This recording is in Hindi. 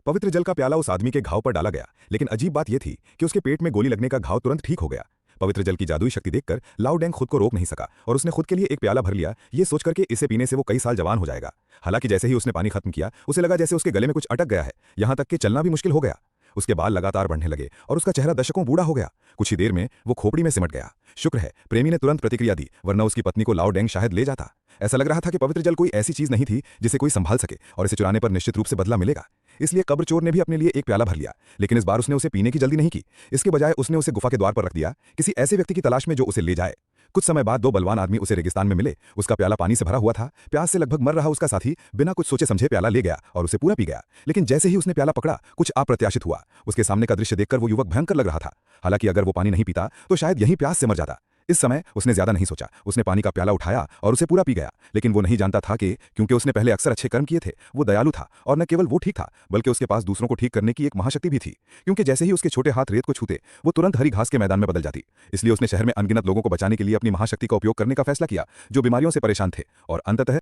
पवित्र जल का प्याला उस आदमी के घाव पर डाला गया, लेकिन अजीब बात यह थी कि उसके पेट में गोली लगने का घाव तुरंत ठीक हो गया। पवित्र जल की जादुई शक्ति देखकर लाओ डेंग खुद को रोक नहीं सका और उसने खुद के लिए एक प्याला भर लिया, ये सोचकर कि इसे पीने से वो कई साल जवान हो जाएगा। हालांकि जैसे ही उसने पानी खत्म किया, उसे लगा जैसे उसके गले में कुछ अटक गया है, यहाँ तक कि चलना भी मुश्किल हो गया। उसके बाल लगातार बढ़ने लगे और उसका चेहरा दशकों बूढ़ा हो गया। कुछ ही देर में वो खोपड़ी में सिमट गया। शुक्र है प्रेमी ने तुरंत प्रतिक्रिया दी, वरना उसकी पत्नी को लाओ डेंग शायद ले जाता। ऐसा लग रहा था कि पवित्र जल कोई ऐसी चीज नहीं थी जिसे कोई संभाल सके और इसे चुराने पर निश्चित रूप से बदला मिलेगा। इसलिए कब्र चोर ने भी अपने लिए एक प्याला भर लिया, लेकिन इस बार उसने उसे पीने की जल्दी नहीं की। इसके बजाय उसने उसे गुफा के द्वार पर रख दिया, किसी ऐसे व्यक्ति की तलाश में जो उसे ले जाए। कुछ समय बाद दो बलवान आदमी उसे रेगिस्तान में मिले। उसका प्याला पानी से भरा हुआ था। प्यास से लगभग मर रहा उसका साथी बिना कुछ सोचे समझे प्याला ले गया और उसे पूरा पी गया। लेकिन जैसे ही उसने प्याला पकड़ा, कुछ अप्रत्याशित हुआ। उसके सामने का दृश्य देखकर वो युवक भयंकर लग रहा था। हालांकि अगर वो पानी नहीं पीता तो शायद यहीं प्यास से मर जाता। इस समय उसने ज्यादा नहीं सोचा, उसने पानी का प्याला उठाया और उसे पूरा पी गया। लेकिन वो नहीं जानता था कि क्योंकि उसने पहले अक्सर अच्छे कर्म किए थे, वो दयालु था और न केवल वो ठीक था, बल्कि उसके पास दूसरों को ठीक करने की एक महाशक्ति भी थी। क्योंकि जैसे ही उसके छोटे हाथ रेत को छूते, वो तुरंत हरी घास के मैदान में बदल जाती। इसलिए उसने शहर में अनगिनत लोगों को बचाने के लिए अपनी महाशक्ति का उपयोग करने का फैसला किया जो बीमारियों से परेशान थे, और अंततः